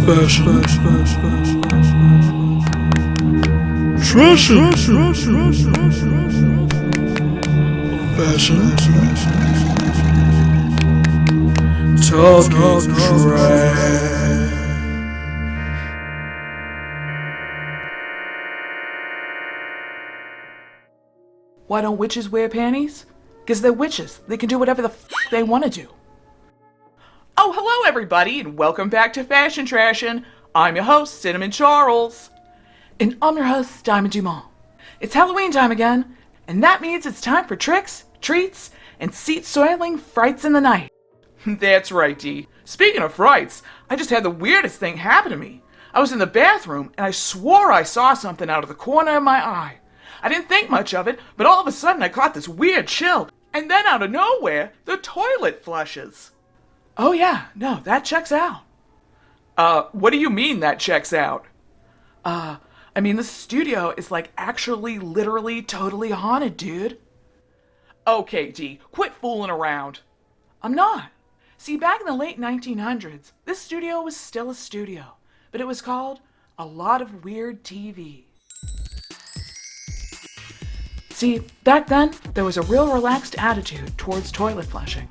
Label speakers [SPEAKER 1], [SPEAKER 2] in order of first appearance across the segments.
[SPEAKER 1] Fashion. Trashin. Fashion. Talking trash.
[SPEAKER 2] Why don't witches wear panties? Because they're witches. They can do whatever the they want to do. Oh, hello everybody, and welcome back to Fashion Trashin'. I'm your host, Cinnamon Charles. And I'm your host, Diamond Dumont. It's Halloween time again, and that means it's time for tricks, treats, and seat-soiling frights in the night. That's right, Dee. Speaking of frights, I just had the weirdest thing happen to me. I was in the bathroom, and I swore I saw something out of the corner of my eye. I didn't think much of it, but all of a sudden I caught this weird chill, and then out of nowhere, the toilet flushes. Oh yeah, no, that checks out. What do you mean that checks out? I mean the studio is like actually, literally, totally haunted, dude. Okay, Dee, quit fooling around. I'm not. See, back in the late 1900s, this studio was still a studio, but it was called A Lot of Weird TV. See, back then, there was a real relaxed attitude towards toilet flushing.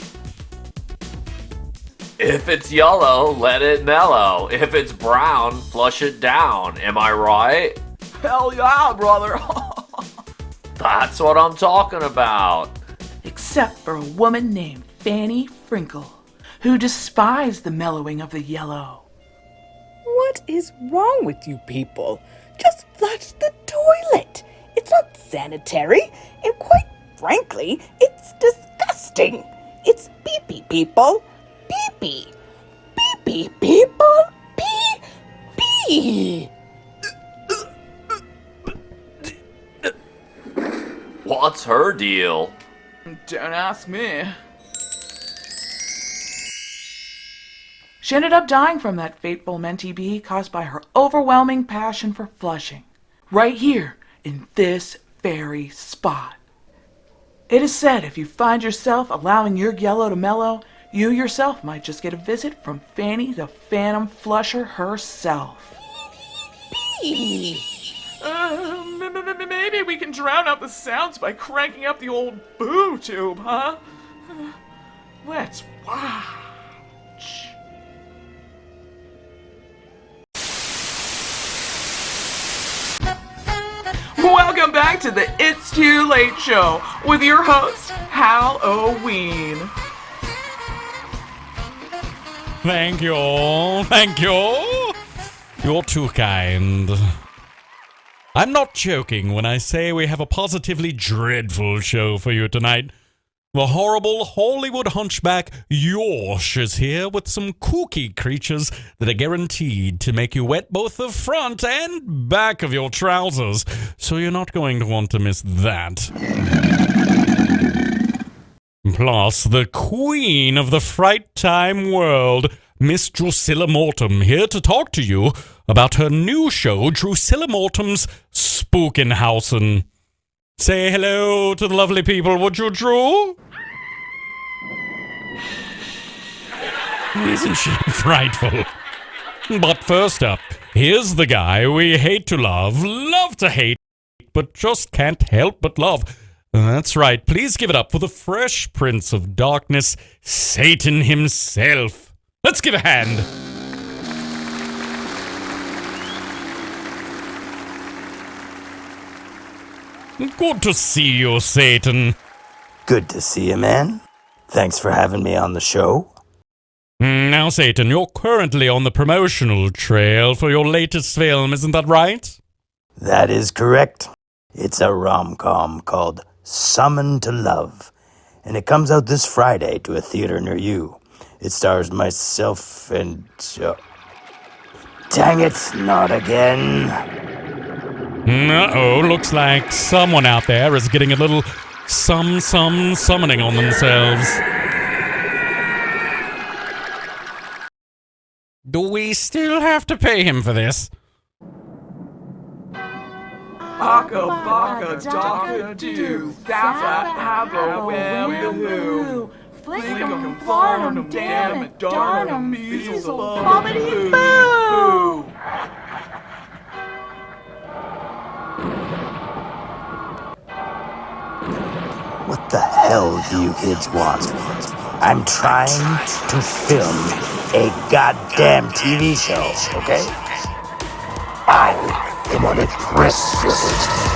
[SPEAKER 3] If it's yellow, let it mellow. If it's brown, flush it down. Am I right?
[SPEAKER 2] Hell yeah, brother!
[SPEAKER 3] That's what I'm talking about.
[SPEAKER 2] Except for a woman named Fanny Frinkle, who despised the mellowing of the yellow.
[SPEAKER 4] What is wrong with you people? Just flush the toilet. It's not sanitary, and quite frankly, it's disgusting. It's pee-pee, people. Pee-pee. Pee-pee, people. Pee-pee.
[SPEAKER 3] What's her deal?
[SPEAKER 2] Don't ask me. She ended up dying from that fateful mentee bee caused by her overwhelming passion for flushing. Right here, in this very spot. It is said if you find yourself allowing your yellow to mellow, you yourself might just get a visit from Fanny the Phantom Flusher herself. Maybe we can drown out the sounds by cranking up the old BooTube, huh? Let's watch. Welcome back to the It's Too Late Show with your host, Halloween.
[SPEAKER 5] Thank you. You're too kind. I'm not joking when I say we have a positively dreadful show for you tonight. The horrible Hollywood hunchback Yorsh is here with some kooky creatures that are guaranteed to make you wet both the front and back of your trousers, so you're not going to want to miss that. Plus, the queen of the fright time world, Miss Drusilla Mortem, here to talk to you about her new show, Drusilla Mortem's Spookenhausen. Say hello to the lovely people, would you, Drew? Isn't she frightful? But first up, here's the guy we hate to love to hate, but just can't help but love. That's right, please give it up for the fresh Prince of Darkness, Satan himself. Let's give a hand. Good to see you, Satan.
[SPEAKER 6] Good to see you, man. Thanks for having me on the show.
[SPEAKER 5] Now, Satan, you're currently on the promotional trail for your latest film, isn't that right?
[SPEAKER 6] That is correct. It's a rom-com called Summoned to Love, and it comes out this Friday to a theater near you. It stars myself and... Dang it, not again.
[SPEAKER 5] Uh-oh, looks like someone out there is getting a little summoning on themselves. Do we still have to pay him for this?
[SPEAKER 2] Baka baka daka do, Dava habba wham who. Flickum, farnum, damn it, darnum, measles, bobbity, boo!
[SPEAKER 6] What the hell do you kids want? I'm trying to film a goddamn TV show, okay? I am on a press visit.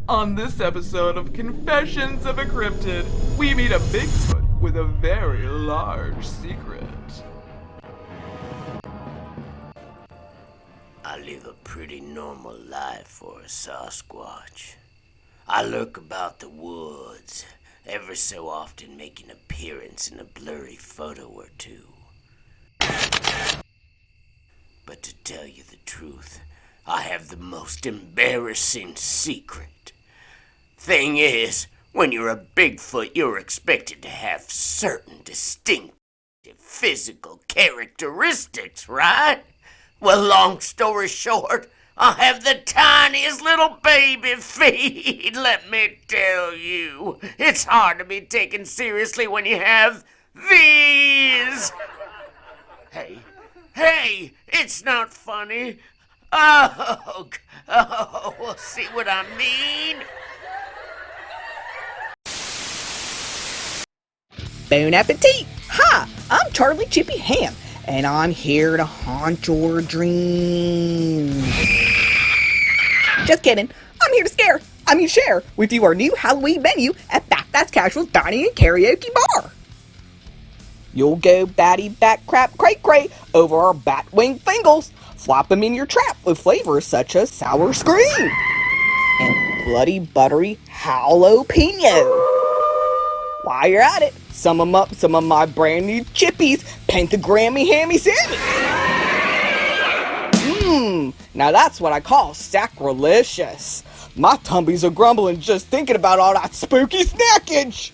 [SPEAKER 2] On this episode of Confessions of a Cryptid, we meet a Bigfoot with a very large secret.
[SPEAKER 6] I live a pretty normal life for a Sasquatch. I lurk about the woods, ever so often making an appearance in a blurry photo or two. But to tell you the truth, I have the most embarrassing secret. Thing is, when you're a Bigfoot, you're expected to have certain distinctive physical characteristics, right? Well, long story short, I have the tiniest little baby feet, let me tell you. It's hard to be taken seriously when you have these. Hey, it's not funny. Oh, see what I mean?
[SPEAKER 4] Bon appetit! Hi, I'm Charlie Chippy Ham, and I'm here to haunt your dreams. Just kidding. I'm here to share with you our new Halloween menu at That's Casual's Dining and Karaoke Bar. You'll go batty bat crap cray over our bat wing fingals. Flop them in your trap with flavors such as sour scream and bloody buttery jalapeno. While you're at it, sum 'em up some of my brand new chippies, pentagrammy hammy sammy. Now that's what I call sacrilicious. My tumbies are grumbling just thinking about all that spooky snackage.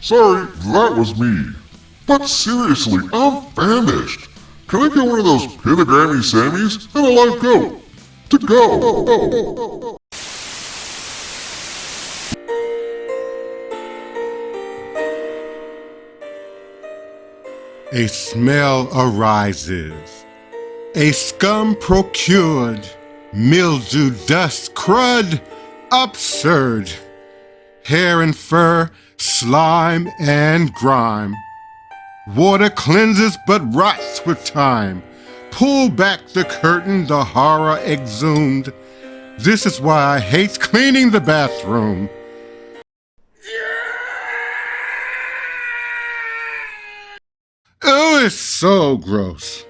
[SPEAKER 1] Sorry, that was me. But seriously, I'm famished. Can I get one of those pentagrammy Sammys and a live goat? To go! A smell arises. A scum procured. Mildew, dust, crud, absurd. Hair and fur, slime and grime. Water cleanses but rots with time. Pull back the curtain, the horror exhumed. This is why I hate cleaning the bathroom. Oh, it's so gross.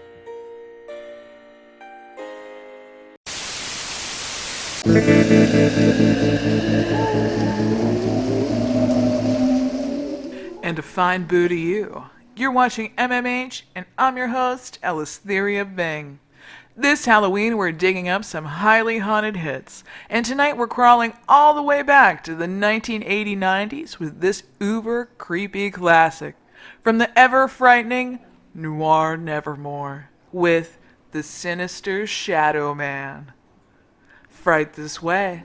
[SPEAKER 2] And a fine boo to you. You're watching MMH, and I'm your host, Ellistheria Bing. This Halloween, we're digging up some highly haunted hits, and tonight we're crawling all the way back to the 1980-90s with this uber creepy classic from the ever-frightening Noir Nevermore with the sinister Shadow Man. Fright this way.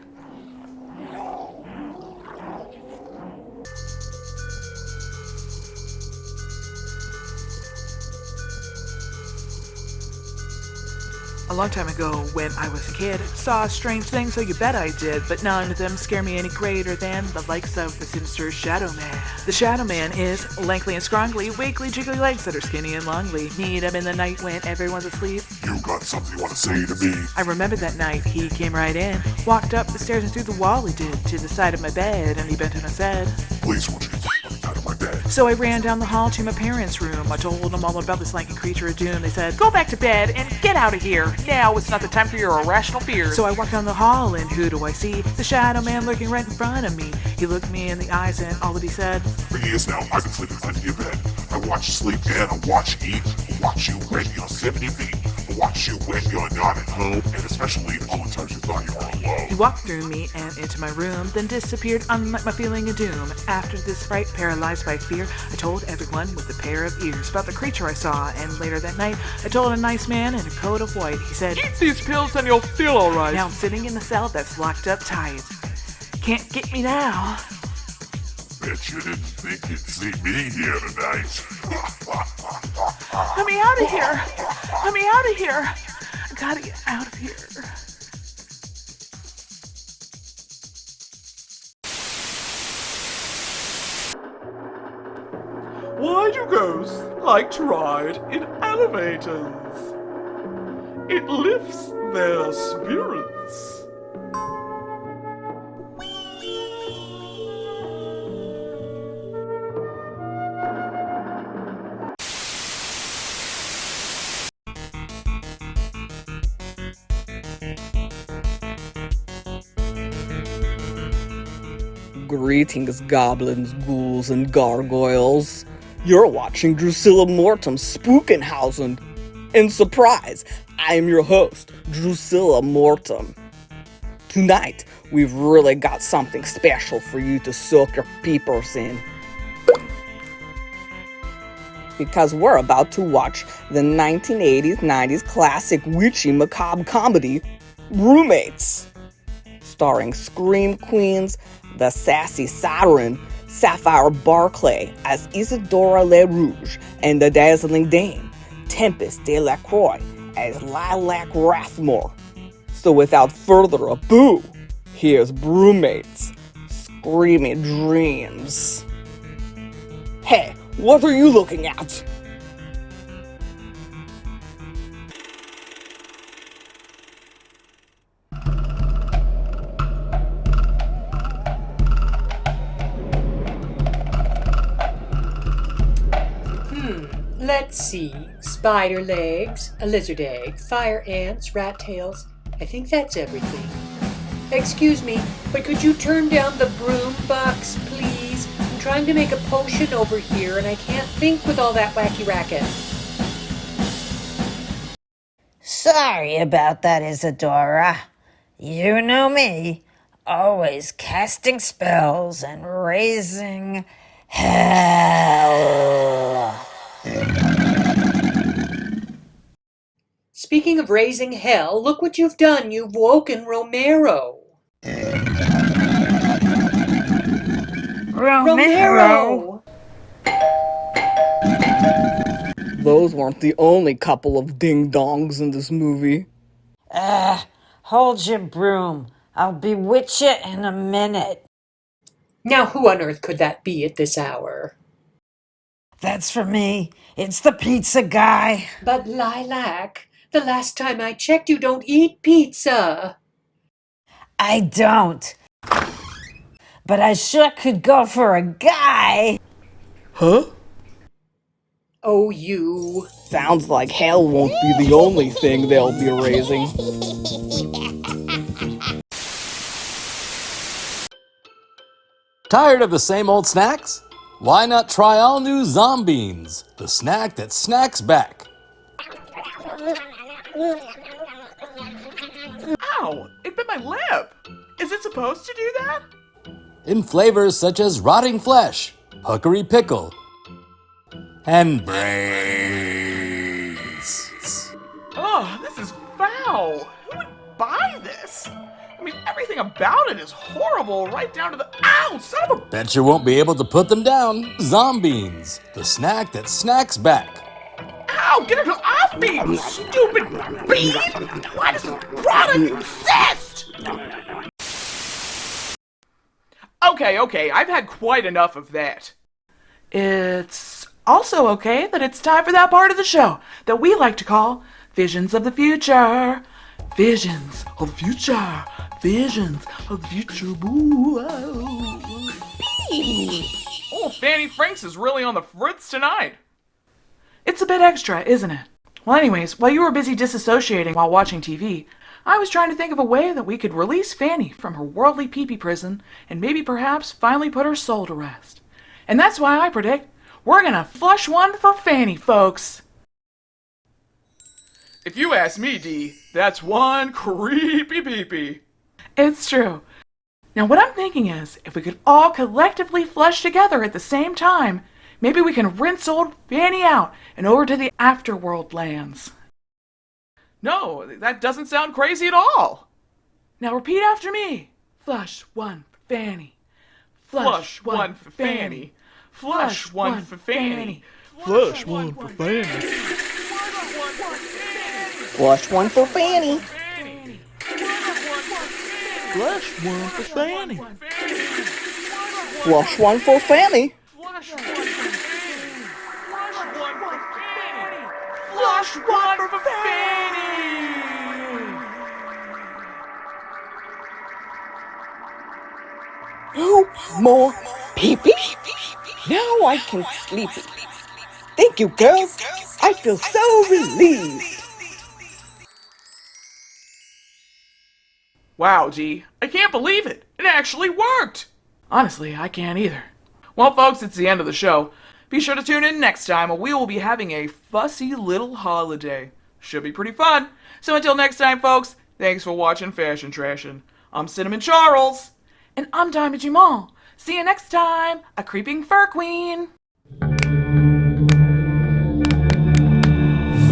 [SPEAKER 2] A long time ago, when I was a kid, saw strange things, so you bet I did, but none of them scare me any greater than the likes of the sinister Shadow Man. The Shadow Man is lanky and scrongly, wiggly jiggly legs that are skinny and longly. Meet him in the night when everyone's asleep.
[SPEAKER 1] You got something you want to say to me?
[SPEAKER 2] I remember that night he came right in, walked up the stairs and through the wall he did, to the side of my bed, and he bent on and said,
[SPEAKER 1] Please, won't you get something out of my bed?
[SPEAKER 2] So I ran down the hall to my parents' room. I told them all about this lanky creature of doom. They said, go back to bed and get out of here. Now it's not the time for your irrational fears. So I walked down the hall, and who do I see? The Shadow Man lurking right in front of me. He looked me in the eyes, and all that he said,
[SPEAKER 1] For years now, I've been sleeping under your bed. I
[SPEAKER 7] I watch you sleep and I watch you eat. I watch you when you're 70 feet. I watch you when you're not at home, and especially all the times you thought you were alone.
[SPEAKER 2] He walked through me and into my room, then disappeared unlike my feeling of doom. After this fright, paralyzed by fear, I told everyone with a pair of ears about the creature I saw, and later that night, I told a nice man in a coat of white. He said, "Eat these pills and you'll feel alright." Now I'm sitting in the cell that's locked up tight. Can't get me now.
[SPEAKER 7] Bet you didn't think you'd see me here tonight.
[SPEAKER 2] Let me out of here! Let me out of here! I gotta get out of here. Why do ghosts like to ride in elevators? It lifts their spirits.
[SPEAKER 4] Greetings, goblins, ghouls, and gargoyles. You're watching Drusilla Mortem's Spookenhausen. And surprise, I am your host, Drusilla Mortem. Tonight, we've really got something special for you to soak your peepers in. Because we're about to watch the 1980s-90s classic witchy macabre comedy, Roommates. Starring Scream Queens, the sassy siren, Sapphire Barclay as Isadora Le Rouge, and the dazzling dame, Tempest de la Croix as Lilac Rathmore. So without further ado, here's Roommates, Screamy Dreams. Hey, what are you looking at?
[SPEAKER 8] Let's see. Spider legs, a lizard egg, fire ants, rat tails. I think that's everything. Excuse me, but could you turn down the broom box, please? I'm trying to make a potion over here and I can't think with all that wacky racket.
[SPEAKER 9] Sorry about that, Isadora. You know me, always casting spells and raising hell.
[SPEAKER 8] Speaking of raising hell, look what you've done. You've woken Romero.
[SPEAKER 9] Romero!
[SPEAKER 4] Those weren't the only couple of ding-dongs in this movie.
[SPEAKER 9] Hold your broom. I'll bewitch you in a minute.
[SPEAKER 8] Now who on earth could that be at this hour?
[SPEAKER 9] That's for me. It's the pizza guy.
[SPEAKER 8] But Lilac, the last time I checked, you don't eat pizza.
[SPEAKER 9] I don't. But I sure could go for a guy.
[SPEAKER 4] Huh?
[SPEAKER 8] Oh, you.
[SPEAKER 4] Sounds like hell won't be the only thing they'll be raising.
[SPEAKER 5] Tired of the same old snacks? Why not try all new Zombeans, the snack that snacks back?
[SPEAKER 2] Ow! It bit my lip! Is it supposed to do that?
[SPEAKER 5] In flavors such as rotting flesh, puckery pickle, and brains.
[SPEAKER 2] Ugh, this is foul! Who would buy this? I mean, everything about it is horrible, right down to the— Ow! Son of a—
[SPEAKER 5] Bet you won't be able to put them down. Zombeans, the snack that snacks back.
[SPEAKER 2] Ow! Get it off me, you stupid bee! Why does this product exist? Okay, I've had quite enough of that. It's also okay that it's time for that part of the show that we like to call Visions of the Future. Visions of the future. Visions of the future. Boo. Oh, Fanny Franks is really on the fritz tonight. It's a bit extra, isn't it? Well, anyways, while you were busy disassociating while watching TV, I was trying to think of a way that we could release Fanny from her worldly pee-pee prison and maybe perhaps finally put her soul to rest. And that's why I predict We're gonna flush one for Fanny, folks. If you ask me, Dee, that's one creepy peepee. It's true. Now what I'm thinking is, if we could all collectively flush together at the same time, maybe we can rinse old Fanny out and over to the afterworld lands. No, that doesn't sound crazy at all. Now repeat after me. Flush one for Fanny. Flush one for Fanny. Flush one for Fanny.
[SPEAKER 10] Flush one for Fanny.
[SPEAKER 4] Flush one for Fanny.
[SPEAKER 10] Flush one for Fanny.
[SPEAKER 4] Flush one for Fanny.
[SPEAKER 2] Flush one for Fanny. Flush one for Fanny.
[SPEAKER 4] No more pee-pee. Now I can sleep. Thank you, girls. I feel so relieved.
[SPEAKER 2] Wow, Dee, I can't believe it. It actually worked. Honestly, I can't either. Well, folks, it's the end of the show. Be sure to tune in next time, or we will be having a fussy little holiday. Should be pretty fun. So until next time, folks, thanks for watching Fashion Trashin'. I'm Cinnamon Charles. And I'm Diamond Jamal. See you next time, a creeping fur queen.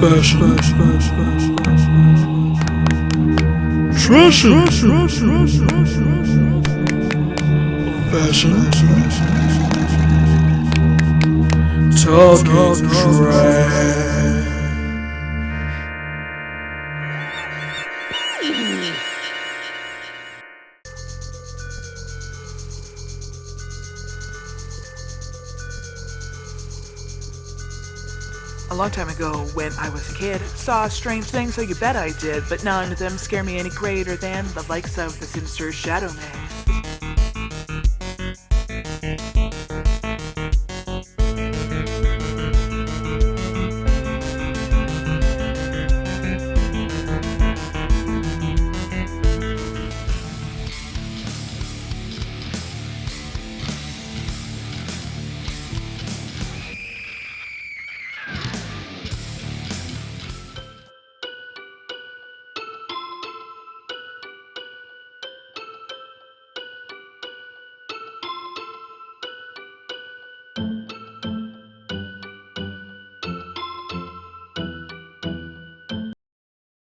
[SPEAKER 10] Fashion. Trashin'. Fashion. Talking trash.
[SPEAKER 2] A long time ago, when I was a kid, saw strange things, so you bet I did, but none of them scare me any greater than the likes of the sinister Shadow Man.